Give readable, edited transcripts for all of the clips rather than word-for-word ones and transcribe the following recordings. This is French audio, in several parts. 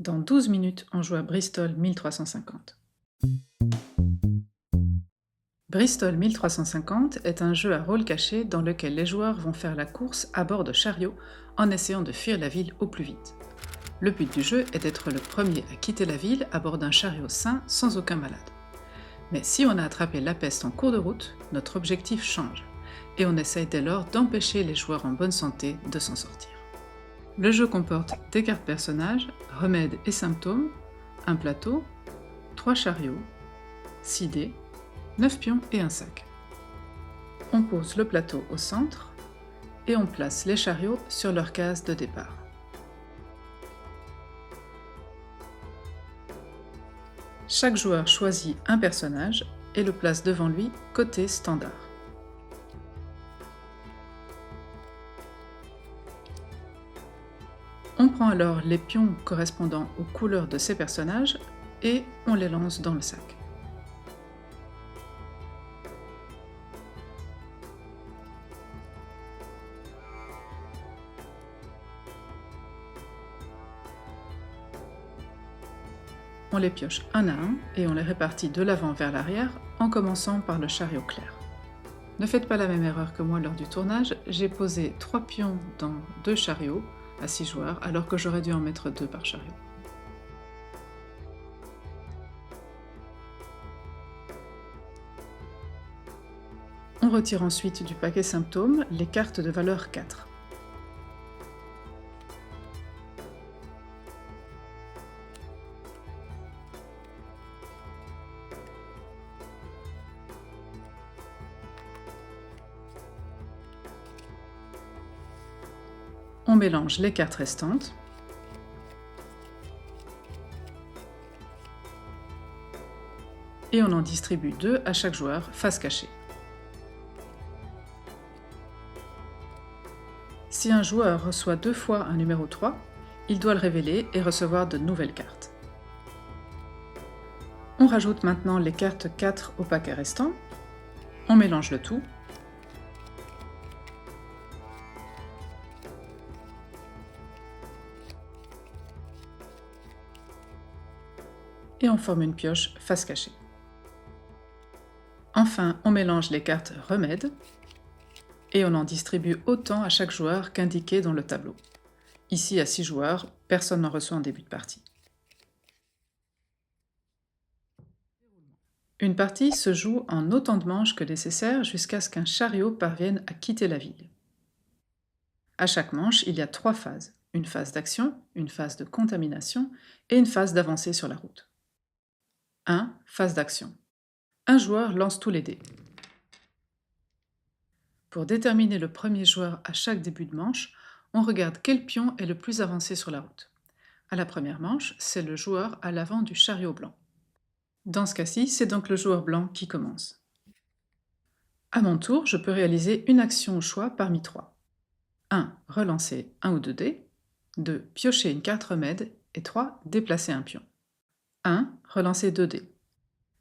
Dans 12 minutes, on joue à Bristol 1350. Bristol 1350 est un jeu à rôle caché dans lequel les joueurs vont faire la course à bord de chariots en essayant de fuir la ville au plus vite. Le but du jeu est d'être le premier à quitter la ville à bord d'un chariot sain sans aucun malade. Mais si on a attrapé la peste en cours de route, notre objectif change, et on essaye dès lors d'empêcher les joueurs en bonne santé de s'en sortir. Le jeu comporte des cartes personnages, remèdes et symptômes, un plateau, 3 chariots, 6 dés, 9 pions et un sac. On pose le plateau au centre et on place les chariots sur leur case de départ. Chaque joueur choisit un personnage et le place devant lui côté standard. On prend alors les pions correspondant aux couleurs de ces personnages et on les lance dans le sac. On les pioche un à un et on les répartit de l'avant vers l'arrière en commençant par le chariot clair. Ne faites pas la même erreur que moi lors du tournage, j'ai posé 3 pions dans 2 chariots à 6 joueurs alors que j'aurais dû en mettre 2 par chariot. On retire ensuite du paquet symptômes les cartes de valeur 4. On mélange les cartes restantes et on en distribue 2 à chaque joueur face cachée. Si un joueur reçoit 2 fois un numéro 3, il doit le révéler et recevoir de nouvelles cartes. On rajoute maintenant les cartes 4 au paquet restant, on mélange le tout, et on forme une pioche face cachée. Enfin, on mélange les cartes remèdes et on en distribue autant à chaque joueur qu'indiqué dans le tableau. Ici, à 6 joueurs, personne n'en reçoit en début de partie. Une partie se joue en autant de manches que nécessaire jusqu'à ce qu'un chariot parvienne à quitter la ville. À chaque manche, il y a 3 phases. Une phase d'action, une phase de contamination et une phase d'avancée sur la route. 1. Phase d'action. Un joueur lance tous les dés. Pour déterminer le premier joueur à chaque début de manche, on regarde quel pion est le plus avancé sur la route. À la première manche, c'est le joueur à l'avant du chariot blanc. Dans ce cas-ci, c'est donc le joueur blanc qui commence. À mon tour, je peux réaliser une action au choix parmi 3. 1. Relancer 1 ou 2 dés. 2. Piocher une carte remède. Et 3. Déplacer un pion. 1. Relancer 2 dés.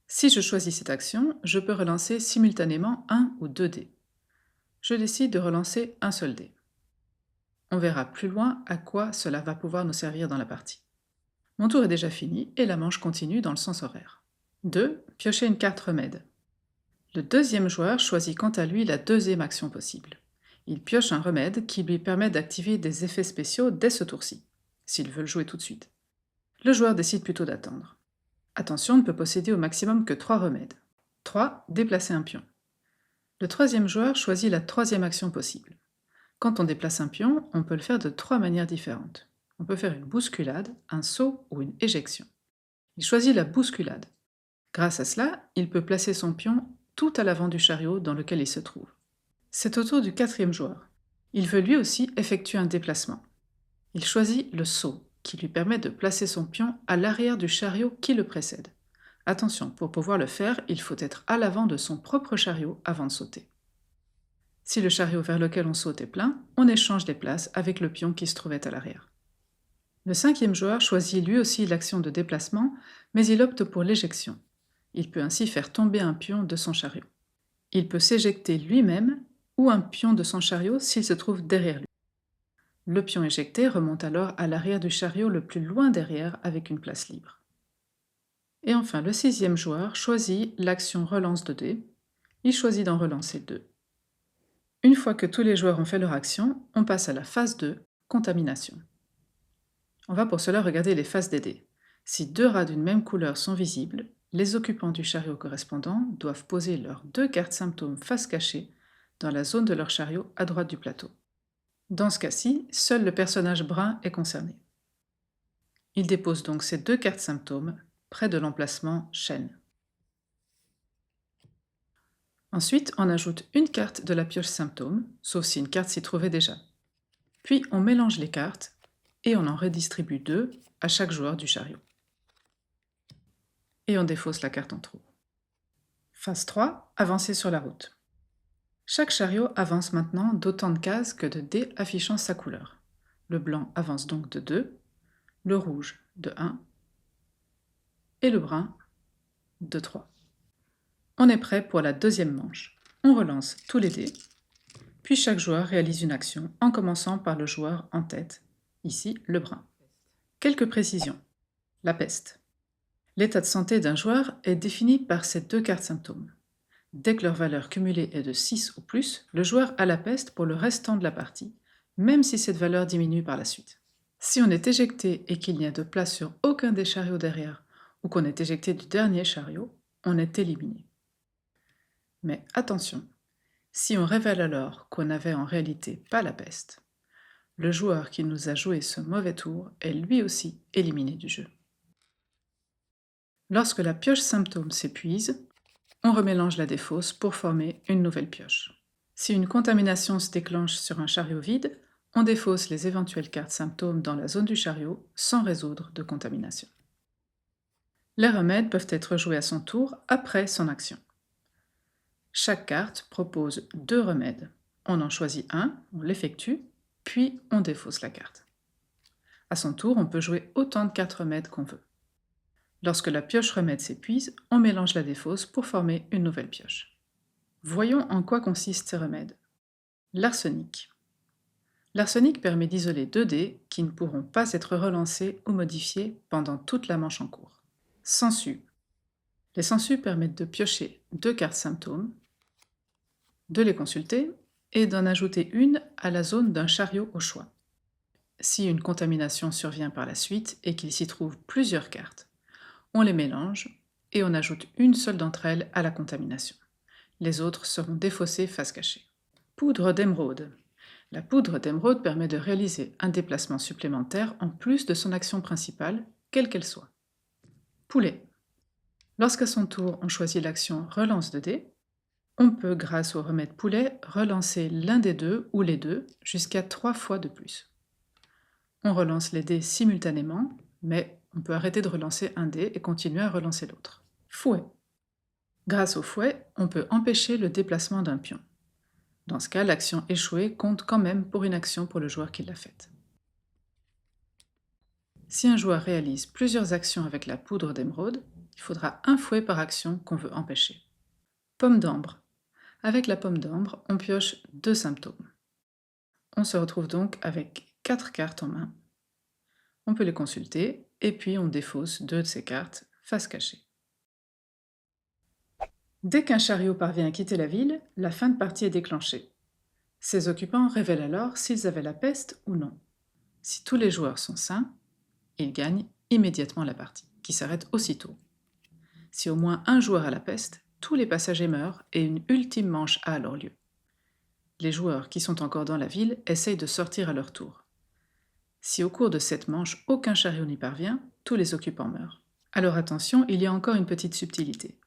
Si je choisis cette action, je peux relancer simultanément 1 ou 2 dés. Je décide de relancer un seul dé. On verra plus loin à quoi cela va pouvoir nous servir dans la partie. Mon tour est déjà fini et la manche continue dans le sens horaire. 2. Piocher une carte remède. Le deuxième joueur choisit quant à lui la deuxième action possible. Il pioche un remède qui lui permet d'activer des effets spéciaux dès ce tour-ci, s'il veut le jouer tout de suite. Le joueur décide plutôt d'attendre. Attention, on ne peut posséder au maximum que 3 remèdes. 3. Déplacer un pion. Le troisième joueur choisit la troisième action possible. Quand on déplace un pion, on peut le faire de 3 manières différentes. On peut faire une bousculade, un saut ou une éjection. Il choisit la bousculade. Grâce à cela, il peut placer son pion tout à l'avant du chariot dans lequel il se trouve. C'est au tour du quatrième joueur. Il veut lui aussi effectuer un déplacement. Il choisit le saut, qui lui permet de placer son pion à l'arrière du chariot qui le précède. Attention, pour pouvoir le faire, il faut être à l'avant de son propre chariot avant de sauter. Si le chariot vers lequel on saute est plein, on échange les places avec le pion qui se trouvait à l'arrière. Le cinquième joueur choisit lui aussi l'action de déplacement, mais il opte pour l'éjection. Il peut ainsi faire tomber un pion de son chariot. Il peut s'éjecter lui-même ou un pion de son chariot s'il se trouve derrière lui. Le pion éjecté remonte alors à l'arrière du chariot le plus loin derrière avec une place libre. Et enfin, le 6e joueur choisit l'action relance de dés. Il choisit d'en relancer 2. Une fois que tous les joueurs ont fait leur action, on passe à la phase 2, contamination. On va pour cela regarder les faces des dés. Si 2 rats d'une même couleur sont visibles, les occupants du chariot correspondant doivent poser leurs 2 cartes symptômes face cachée dans la zone de leur chariot à droite du plateau. Dans ce cas-ci, seul le personnage brun est concerné. Il dépose donc ces 2 cartes symptômes près de l'emplacement chêne. Ensuite, on ajoute une carte de la pioche symptôme, sauf si une carte s'y trouvait déjà. Puis on mélange les cartes et on en redistribue 2 à chaque joueur du chariot. Et on défausse la carte en trop. Phase 3, avancer sur la route. Chaque chariot avance maintenant d'autant de cases que de dés affichant sa couleur. Le blanc avance donc de 2, le rouge de 1 et le brun de 3. On est prêt pour la deuxième manche. On relance tous les dés, puis chaque joueur réalise une action en commençant par le joueur en tête, ici le brun. Quelques précisions. La peste. L'état de santé d'un joueur est défini par ces 2 cartes symptômes. Dès que leur valeur cumulée est de 6 ou plus, le joueur a la peste pour le restant de la partie, même si cette valeur diminue par la suite. Si on est éjecté et qu'il n'y a de place sur aucun des chariots derrière, ou qu'on est éjecté du dernier chariot, on est éliminé. Mais attention, si on révèle alors qu'on n'avait en réalité pas la peste, le joueur qui nous a joué ce mauvais tour est lui aussi éliminé du jeu. Lorsque la pioche symptôme s'épuise, on remélange la défausse pour former une nouvelle pioche. Si une contamination se déclenche sur un chariot vide, on défausse les éventuelles cartes symptômes dans la zone du chariot sans résoudre de contamination. Les remèdes peuvent être joués à son tour après son action. Chaque carte propose 2 remèdes. On en choisit un, on l'effectue, puis on défausse la carte. À son tour, on peut jouer autant de cartes remèdes qu'on veut. Lorsque la pioche remède s'épuise, on mélange la défausse pour former une nouvelle pioche. Voyons en quoi consistent ces remèdes. L'arsenic. L'arsenic permet d'isoler 2 dés qui ne pourront pas être relancés ou modifiés pendant toute la manche en cours. Sangsues. Les sangsues permettent de piocher 2 cartes symptômes, de les consulter et d'en ajouter une à la zone d'un chariot au choix. Si une contamination survient par la suite et qu'il s'y trouve plusieurs cartes, on les mélange et on ajoute une seule d'entre elles à la contamination. Les autres seront défaussées face cachée. Poudre d'émeraude. La poudre d'émeraude permet de réaliser un déplacement supplémentaire en plus de son action principale, quelle qu'elle soit. Poulet. Lorsqu'à son tour on choisit l'action relance de dés, on peut, grâce au remède poulet, relancer l'un des 2 ou les 2 jusqu'à 3 fois de plus. On relance les dés simultanément, mais on peut arrêter de relancer un dé et continuer à relancer l'autre. Fouet. Grâce au fouet, on peut empêcher le déplacement d'un pion. Dans ce cas, l'action échouée compte quand même pour une action pour le joueur qui l'a faite. Si un joueur réalise plusieurs actions avec la poudre d'émeraude, il faudra un fouet par action qu'on veut empêcher. Pomme d'ambre. Avec la pomme d'ambre, on pioche 2 symptômes. On se retrouve donc avec 4 cartes en main. On peut les consulter et puis on défausse 2 de ces cartes face cachée. Dès qu'un chariot parvient à quitter la ville, la fin de partie est déclenchée. Ses occupants révèlent alors s'ils avaient la peste ou non. Si tous les joueurs sont sains, ils gagnent immédiatement la partie, qui s'arrête aussitôt. Si au moins un joueur a la peste, tous les passagers meurent et une ultime manche a alors lieu. Les joueurs qui sont encore dans la ville essayent de sortir à leur tour. Si au cours de cette manche aucun chariot n'y parvient, tous les occupants meurent. Alors attention, il y a encore une petite subtilité.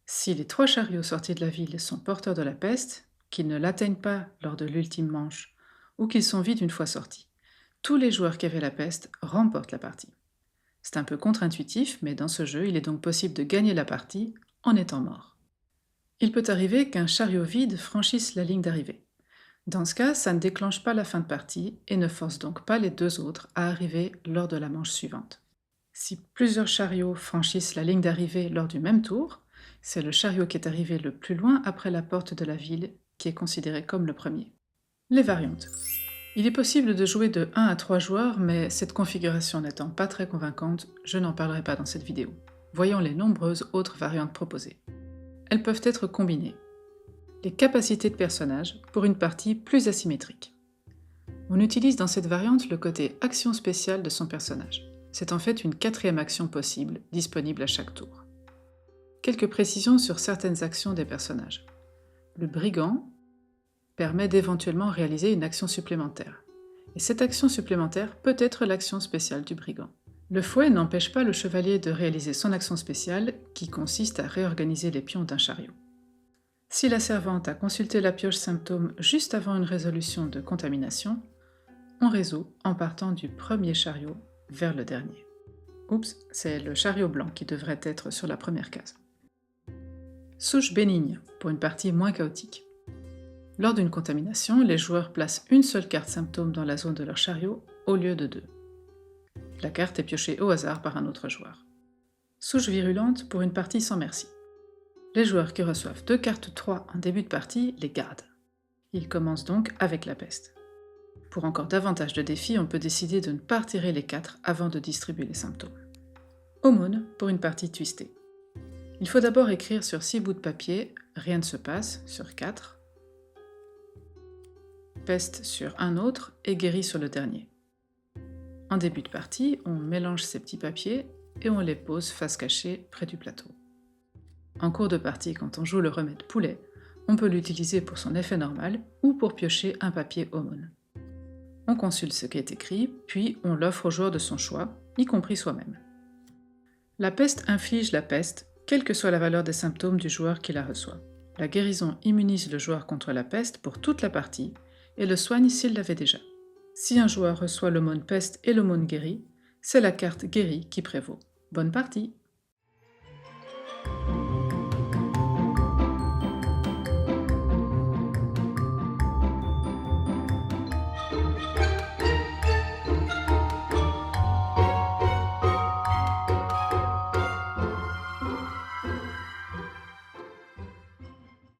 Si les 3 chariots sortis de la ville sont porteurs de la peste, qu'ils ne l'atteignent pas lors de l'ultime manche, ou qu'ils sont vides une fois sortis, tous les joueurs qui avaient la peste remportent la partie. C'est un peu contre-intuitif, mais dans ce jeu, il est donc possible de gagner la partie en étant mort. Il peut arriver qu'un chariot vide franchisse la ligne d'arrivée. Dans ce cas, ça ne déclenche pas la fin de partie et ne force donc pas les 2 autres à arriver lors de la manche suivante. Si plusieurs chariots franchissent la ligne d'arrivée lors du même tour, c'est le chariot qui est arrivé le plus loin après la porte de la ville qui est considéré comme le premier. Les variantes. Il est possible de jouer de 1 à 3 joueurs, mais cette configuration n'étant pas très convaincante, je n'en parlerai pas dans cette vidéo. Voyons les nombreuses autres variantes proposées. Elles peuvent être combinées. Les capacités de personnage pour une partie plus asymétrique. On utilise dans cette variante le côté action spéciale de son personnage. C'est en fait une 4e action possible, disponible à chaque tour. Quelques précisions sur certaines actions des personnages. Le brigand permet d'éventuellement réaliser une action supplémentaire. Et cette action supplémentaire peut être l'action spéciale du brigand. Le fouet n'empêche pas le chevalier de réaliser son action spéciale, qui consiste à réorganiser les pions d'un chariot. Si la servante a consulté la pioche symptôme juste avant une résolution de contamination, on résout en partant du premier chariot vers le dernier. Oups, c'est le chariot blanc qui devrait être sur la première case. Souche bénigne, pour une partie moins chaotique. Lors d'une contamination, les joueurs placent une seule carte symptôme dans la zone de leur chariot au lieu de 2. La carte est piochée au hasard par un autre joueur. Souche virulente pour une partie sans merci. Les joueurs qui reçoivent 2 cartes 3 en début de partie les gardent. Ils commencent donc avec la peste. Pour encore davantage de défis, on peut décider de ne pas retirer les 4 avant de distribuer les symptômes. Aumône pour une partie twistée. Il faut d'abord écrire sur 6 bouts de papier « Rien ne se passe » sur 4, peste sur un autre et guéri sur le dernier. En début de partie, on mélange ces petits papiers et on les pose face cachée près du plateau. En cours de partie, quand on joue le remède poulet, on peut l'utiliser pour son effet normal ou pour piocher un papier aumône. On consulte ce qui est écrit, puis on l'offre au joueur de son choix, y compris soi-même. La peste inflige la peste, quelle que soit la valeur des symptômes du joueur qui la reçoit. La guérison immunise le joueur contre la peste pour toute la partie, et le soigne s'il l'avait déjà. Si un joueur reçoit l'aumône peste et l'aumône guéri, c'est la carte guéri qui prévaut. Bonne partie!